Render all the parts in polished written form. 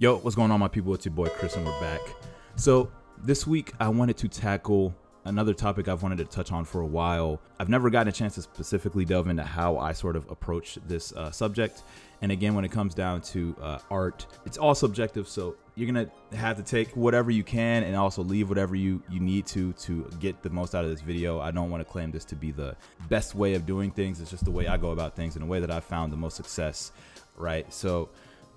Yo, what's going on, my people? It's your boy Chris, and we're back. So this week I wanted to tackle another topic I've wanted to touch on for a while. I've never gotten a chance to specifically delve into how I sort of approach this subject. And again, when it comes down to art, it's all subjective. So you're going to have to take whatever you can and also leave whatever you need to get the most out of this video. I don't want to claim this to be the best way of doing things. It's just the way I go about things and the way that I've found the most success, right? So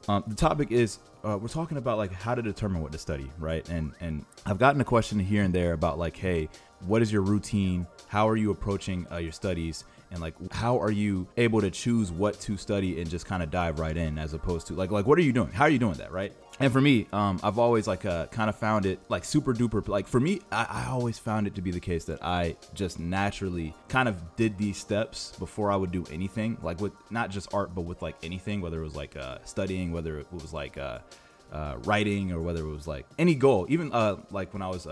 the topic is we're talking about like how to determine what to study, right? And I've gotten a question here and there about like, hey, what is your routine? How are you approaching your studies? And like, how are you able to choose what to study and just kind of dive right in, as opposed to like what are you doing? How are you doing that, right? And for me, I've always like kind of found it like super duper, like for me, I always found it to be the case that I just naturally kind of did these steps before I would do anything, like with not just art, but with like anything, whether it was like studying, whether it was like writing, or whether it was like any goal, even like when I was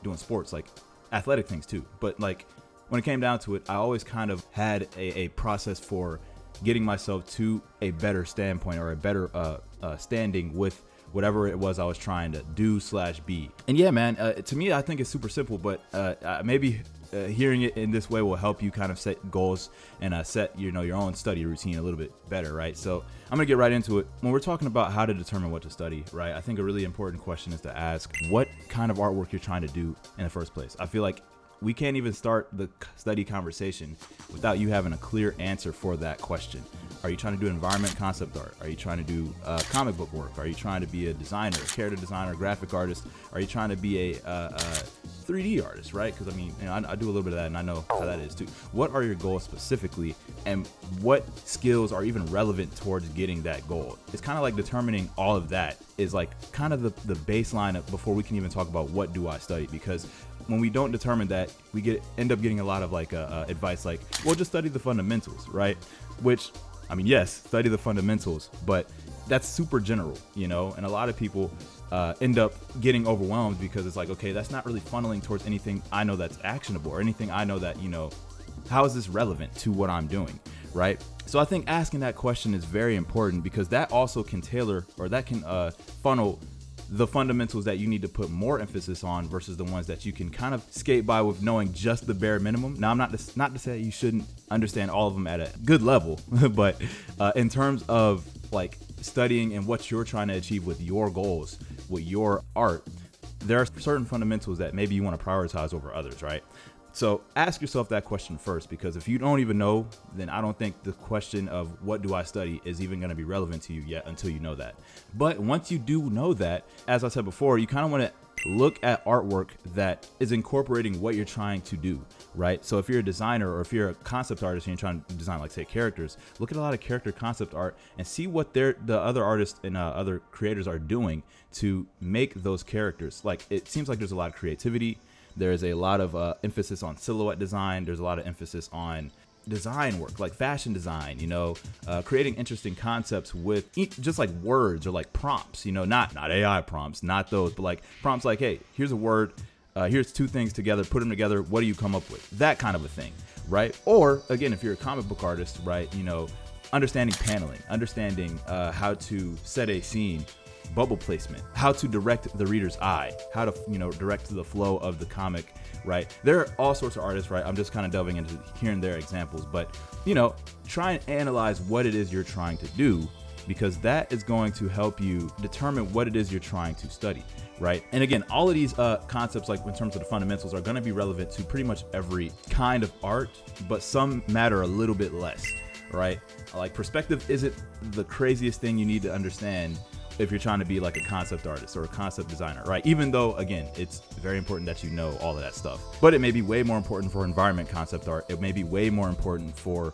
doing sports, like athletic things too. But like when it came down to it, I always kind of had a process for getting myself to a better standpoint or a better standing with whatever it was I was trying to do / be. And yeah, man, to me, I think it's super simple, but maybe hearing it in this way will help you kind of set goals and set your own study routine a little bit better, right? So I'm gonna get right into it. When we're talking about how to determine what to study, right, I think a really important question is to ask what kind of artwork you're trying to do in the first place. I feel like we can't even start the study conversation without you having a clear answer for that question. Are you trying to do environment concept art? Are you trying to do comic book work? Are you trying to be a designer, a character designer, graphic artist? Are you trying to be a 3D artist, right? Because I mean, I do a little bit of that, and I know how that is too. What are your goals specifically, and what skills are even relevant towards getting that goal? It's kind of like determining all of that is like kind of the baseline before we can even talk about what do I study, because when we don't determine that, we end up getting a lot of like advice like, well, just study the fundamentals, right? Which, I mean, yes, study the fundamentals, but that's super general, and a lot of people end up getting overwhelmed because it's like, okay, that's not really funneling towards anything I know that's actionable, or anything I know that, how is this relevant to what I'm doing, right? So I think asking that question is very important, because that also can tailor, or that can funnel the fundamentals that you need to put more emphasis on versus the ones that you can kind of skate by with knowing just the bare minimum. Now, I'm not to say you shouldn't understand all of them at a good level, but in terms of like studying and what you're trying to achieve with your goals, with your art, there are certain fundamentals that maybe you want to prioritize over others, right? So ask yourself that question first, because if you don't even know, then I don't think the question of what do I study is even going to be relevant to you yet until you know that. But once you do know that, as I said before, you kind of want to look at artwork that is incorporating what you're trying to do, right? So if you're a designer, or if you're a concept artist and you're trying to design, like say, characters, look at a lot of character concept art and see what the other artists and other creators are doing to make those characters. Like, it seems like there's a lot of creativity. There's a lot of emphasis on silhouette design. There's a lot of emphasis on design work, like fashion design, creating interesting concepts with just like words or like prompts, not AI prompts, not those, but like prompts like, hey, here's a word, here's two things together, put them together, what do you come up with? That kind of a thing, right? Or again, if you're a comic book artist, right, understanding paneling, understanding how to set a scene, bubble placement, how to direct the reader's eye, how to direct the flow of the comic, right? There are all sorts of artists, right? I'm just kind of delving into here and there examples, but try and analyze what it is you're trying to do, because that is going to help you determine what it is you're trying to study, right? And again, all of these concepts, like in terms of the fundamentals, are going to be relevant to pretty much every kind of art, but some matter a little bit less, right? Like, perspective isn't the craziest thing you need to understand if you're trying to be like a concept artist or a concept designer, right? Even though, again, it's very important that you know all of that stuff, but it may be way more important for environment concept art. It may be way more important for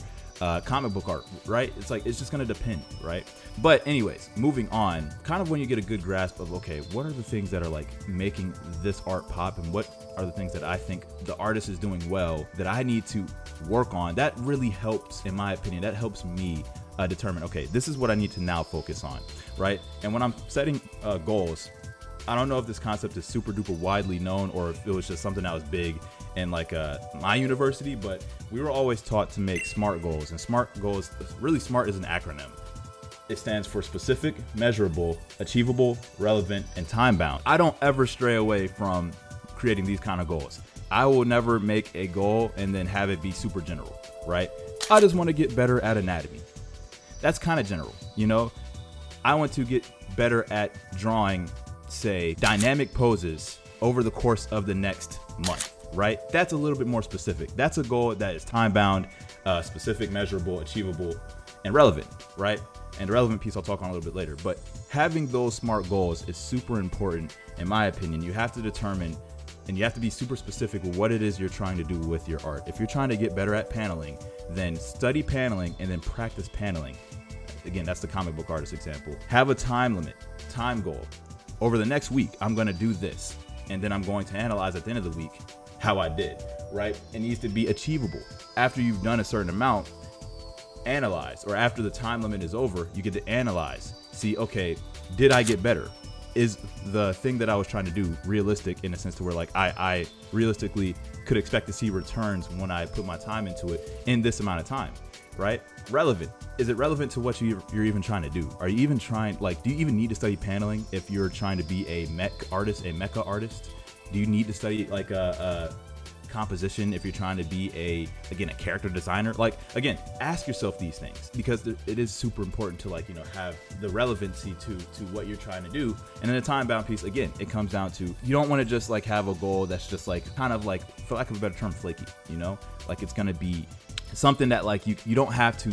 comic book art, right? It's like, it's just gonna depend, right? But anyways, moving on, kind of when you get a good grasp of, okay, what are the things that are like making this art pop, and what are the things that I think the artist is doing well that I need to work on, that really helps, in my opinion, that helps me determine, okay, this is what I need to now focus on, right? And when I'm setting goals, I don't know if this concept is super duper widely known, or if it was just something that was big in like my university, but we were always taught to make SMART goals. And SMART goals, really, SMART is an acronym. It stands for specific, measurable, achievable, relevant, and time bound. I don't ever stray away from creating these kind of goals. I will never make a goal and then have it be super general, right? I just want to get better at anatomy. That's kind of general, you know? I want to get better at drawing, say, dynamic poses over the course of the next month, right? That's a little bit more specific. That's a goal that is time bound, specific, measurable, achievable, and relevant, right? And the relevant piece I'll talk on a little bit later. But having those SMART goals is super important, in my opinion. You have to determine and you have to be super specific with what it is you're trying to do with your art. If you're trying to get better at paneling, then study paneling and then practice paneling. Again, that's the comic book artist example. Have a time limit, time goal. Over the next week, I'm gonna do this. And then I'm going to analyze at the end of the week how I did, right? It needs to be achievable. After you've done a certain amount, analyze, or after the time limit is over, you get to analyze. See, okay, did I get better? Is the thing that I was trying to do realistic in a sense to where like I realistically could expect to see returns when I put my time into it in this amount of time, right? Relevant. Is it relevant to what you're even trying to do? Are you even trying, like, do you even need to study paneling if you're trying to be a mecha artist? Do you need to study like a composition if you're trying to be a character designer? Like, again, ask yourself these things because it is super important to, like, you know, have the relevancy to what you're trying to do. And then the time bound piece, again, it comes down to, you don't want to just like have a goal that's just like kind of like, for lack of a better term, flaky, you know, like it's going to be something that like you don't have to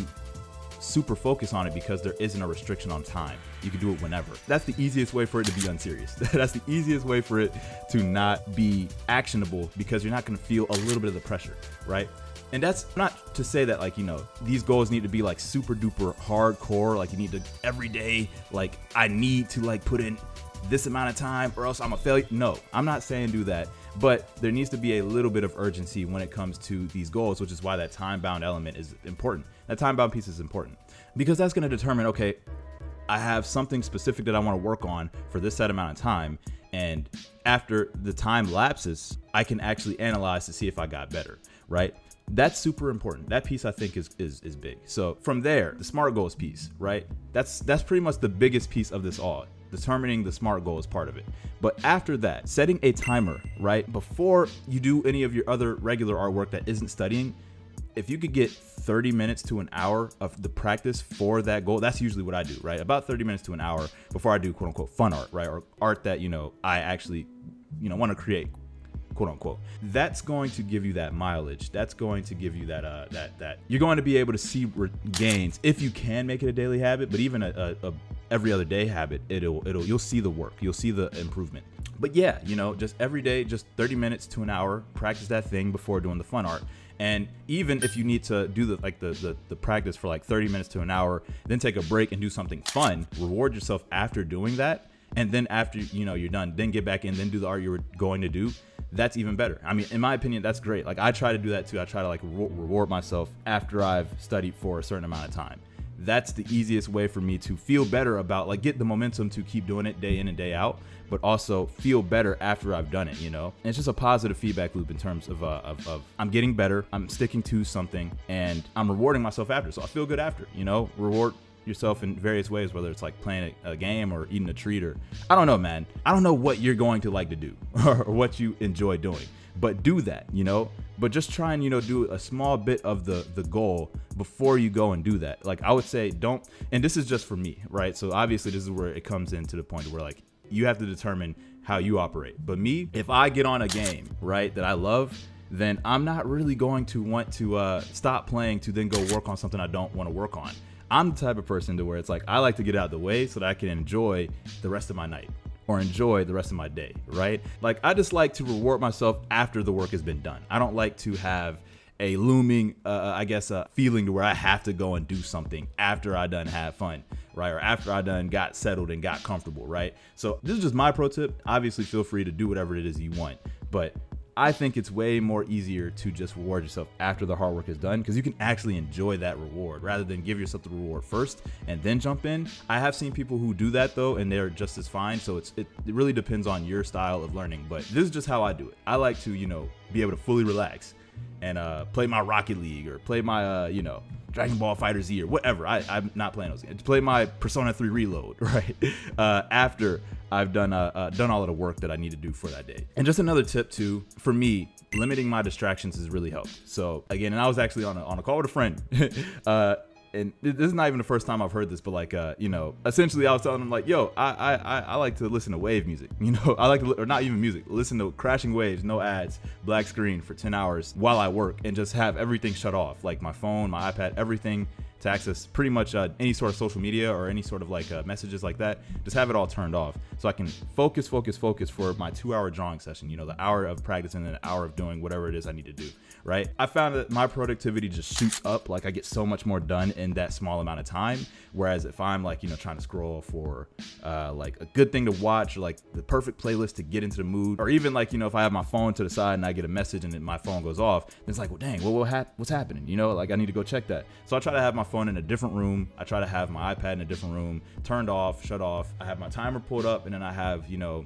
super focus on it because there isn't a restriction on time. You can do it whenever. That's the easiest way for it to be unserious. That's the easiest way for it to not be actionable because you're not going to feel a little bit of the pressure, right? And that's not to say that, like, you know, these goals need to be like super duper hardcore. Like you need to every day, like I need to like put in this amount of time or else I'm a failure. No, I'm not saying do that. But there needs to be a little bit of urgency when it comes to these goals, which is why that time-bound element is important. That time-bound piece is important because that's going to determine, okay, I have something specific that I want to work on for this set amount of time. And after the time lapses, I can actually analyze to see if I got better, right? That's super important. That piece I think is big. So from there, the SMART goals piece, right? That's pretty much the biggest piece of this all. Determining the SMART goal is part of it. But after that, setting a timer, right? Before you do any of your other regular artwork that isn't studying, if you could get 30 minutes to an hour of the practice for that goal, that's usually what I do, right? About 30 minutes to an hour before I do quote unquote fun art, right? Or art that, you know, I actually, you know, want to create, quote unquote. That's going to give you that mileage. That's going to give you that, that you're going to be able to see gains if you can make it a daily habit, but even a every other day habit, you'll see the work, you'll see the improvement. But yeah, you know, just every day, just 30 minutes to an hour, practice that thing before doing the fun art. And even if you need to do the practice for like 30 minutes to an hour, then take a break and do something fun, reward yourself after doing that. And then after, you know, you're done, then get back in, then do the art you were going to do. That's even better. I mean, in my opinion, that's great. Like I try to do that too. I try to like reward myself after I've studied for a certain amount of time. That's the easiest way for me to feel better about, like, get the momentum to keep doing it day in and day out, but also feel better after I've done it, you know? And it's just a positive feedback loop in terms of I'm getting better, I'm sticking to something, and I'm rewarding myself after. So I feel good after, you know? Reward yourself in various ways, whether it's like playing a game or eating a treat or, I don't know, man. I don't know what you're going to like to do or what you enjoy doing, but do that, you know? But just try and, you know, do a small bit of the goal before you go and do that. Like I would say don't, and this is just for me, right? So obviously this is where it comes into the point where like you have to determine how you operate. But me, if I get on a game, right, that I love, then I'm not really going to want to stop playing to then go work on something I don't want to work on. I'm the type of person to where it's like, I like to get out of the way so that I can enjoy the rest of my night or enjoy the rest of my day, right? Like I just like to reward myself after the work has been done. I don't like to have a looming, feeling to where I have to go and do something after I done have fun, right? Or after I done got settled and got comfortable, right? So this is just my pro tip. Obviously feel free to do whatever it is you want, but I think it's way more easier to just reward yourself after the hard work is done because you can actually enjoy that reward rather than give yourself the reward first and then jump in. I have seen people who do that though, and they're just as fine. So it really depends on your style of learning, but this is just how I do it. I like to, you know, be able to fully relax and play my Rocket League or play my you know, Dragon Ball Fighter Z or whatever. I'm not playing those games. Play my Persona 3 Reload, right? After I've done all of the work that I need to do for that day. And just another tip too, for me, limiting my distractions has really helped. So again, and I was actually on a call with a friend, and this is not even the first time I've heard this, but like, you know, essentially I was telling him like, yo, I like to listen to wave music, you know, I like to, or not even music, listen to crashing waves, no ads, black screen for 10 hours while I work, and just have everything shut off, like my phone, my iPad, everything, to access pretty much any sort of social media or any sort of like messages like that. Just have it all turned off so I can focus for my 2-hour drawing session, you know, the hour of practicing and an hour of doing whatever it is I need to do, right? I found that my productivity just shoots up. Like I get so much more done in that small amount of time. Whereas if I'm like, you know, trying to scroll for like a good thing to watch, or like the perfect playlist to get into the mood, or even like, you know, if I have my phone to the side and I get a message and then my phone goes off, then it's like, well, dang, what's happening? You know, like I need to go check that. So I try to have my phone in a different room. I try to have my iPad in a different room, turned off, shut off. I have my timer pulled up, and then I have, you know,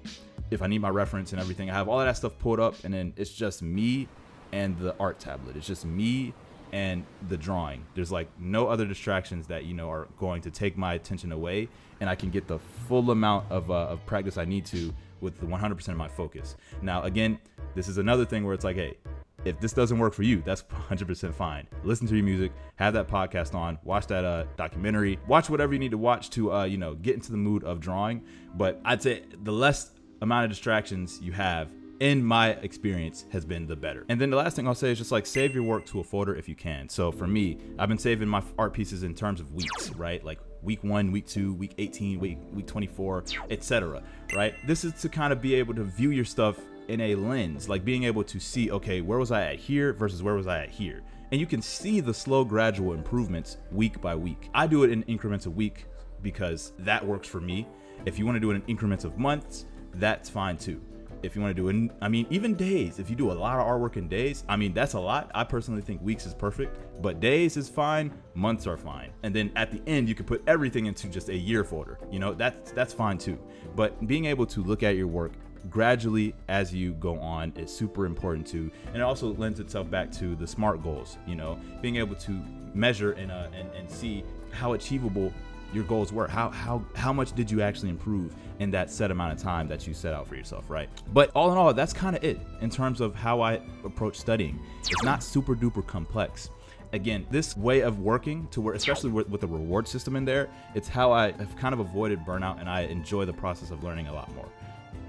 if I need my reference and everything, I have all of that stuff pulled up, and then it's just me and the art tablet. It's just me and the drawing. There's like no other distractions that, you know, are going to take my attention away, and I can get the full amount of practice I need to with the 100% of my focus. Now, again, this is another thing where it's like, hey, if this doesn't work for you, that's 100% fine. Listen to your music, have that podcast on, watch that documentary, watch whatever you need to watch to, you know, get into the mood of drawing. But I'd say the less amount of distractions you have, in my experience, has been the better. And then the last thing I'll say is just like save your work to a folder if you can. So for me, I've been saving my art pieces in terms of weeks, right? Like week 1, week 2, week 18, week 24, etc. Right? This is to kind of be able to view your stuff in a lens, like being able to see, okay, where was I at here versus where was I at here? And you can see the slow gradual improvements week by week. I do it in increments of week because that works for me. If you want to do it in increments of months, that's fine too. If you want to do it, I mean, even days, if you do a lot of artwork in days, I mean, that's a lot. I personally think weeks is perfect, but days is fine, months are fine. And then at the end, you can put everything into just a year folder. You know, that's fine too. But being able to look at your work gradually as you go on is super important too, and it also lends itself back to the S.M.A.R.T goals. You know, being able to measure and see how achievable your goals were. How much did you actually improve in that set amount of time that you set out for yourself, right? But all in all, that's kind of it in terms of how I approach studying. It's not super duper complex. Again, this way of working to where, especially with the reward system in there, it's how I have kind of avoided burnout, and I enjoy the process of learning a lot more.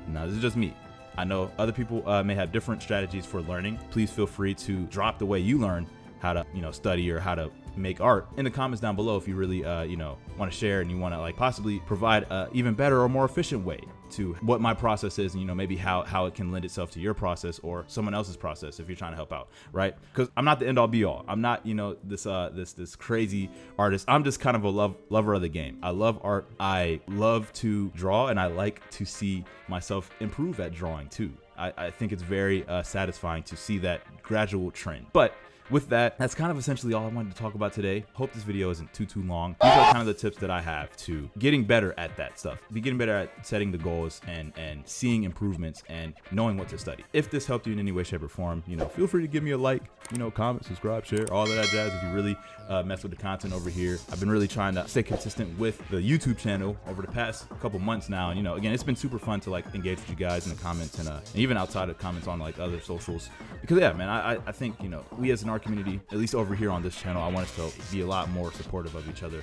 Now, this is just me. I know other people may have different strategies for learning. Please feel free to drop the way you learn how to, you know, study or how to make art in the comments down below if you really, you know, want to share and you want to like possibly provide a even better or more efficient way to what my process is, and, you know, maybe how it can lend itself to your process or someone else's process if you're trying to help out, right? Because I'm not the end all be all. I'm not, you know, this crazy artist. I'm just kind of a lover of the game. I love art. I love to draw, and I like to see myself improve at drawing too. I think it's very satisfying to see that gradual trend. But with that, that's kind of essentially all I wanted to talk about today. Hope this video isn't too long. These are kind of the tips that I have to getting better at that stuff. Getting better at setting the goals and seeing improvements and knowing what to study. If this helped you in any way, shape, or form, you know, feel free to give me a like, you know, comment, subscribe, share, all of that jazz if you really mess with the content over here. I've been really trying to stay consistent with the YouTube channel over the past couple months now. And, you know, again, it's been super fun to like engage with you guys in the comments and even outside of comments on like other socials. Because yeah, man, I think, you know, we as an art community, at least over here on this channel, I want us to be a lot more supportive of each other,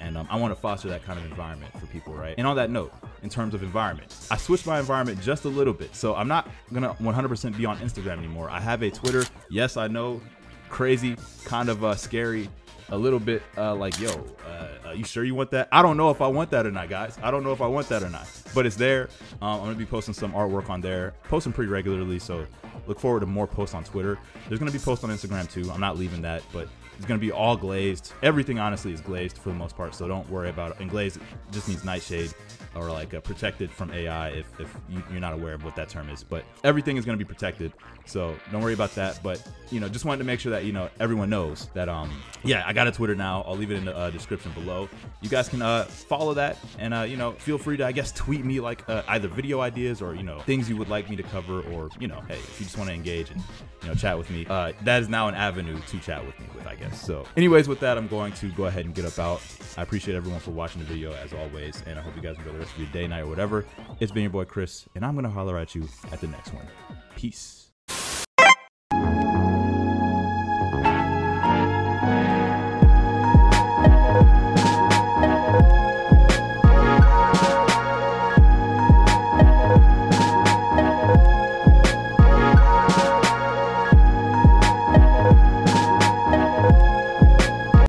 and I want to foster that kind of environment for people, right? And on that note, in terms of environment, I switched my environment just a little bit, so I'm not gonna 100% be on Instagram anymore. I have a Twitter. Yes, I know, crazy, kind of scary, a little bit like, yo, you sure you want that? I don't know if I want that or not, guys. I don't know if I want that or not, but it's there. I'm gonna be posting some artwork on there, posting pretty regularly, so look forward to more posts on Twitter. There's gonna be posts on Instagram too. I'm not leaving that, but It's going to be all glazed. Everything honestly is glazed for the most part, so don't worry about it. And glaze just means nightshade, or like protected from AI if you're not aware of what that term is. But everything is going to be protected, so don't worry about that. But just wanted to make sure that everyone knows that yeah, I got a Twitter now. I'll leave it in the description below. You guys can follow that, and feel free to, I guess, tweet me like either video ideas or things you would like me to cover, or hey, if you just want to engage and chat with me, that is now an avenue to chat with me with, I guess. So anyways, with that, I'm going to go ahead and get up out. I appreciate everyone for watching the video as always, and I hope you guys enjoy the rest of your day, night, or whatever. It's been your boy Chris, and I'm gonna holler at you at the next one. Peace.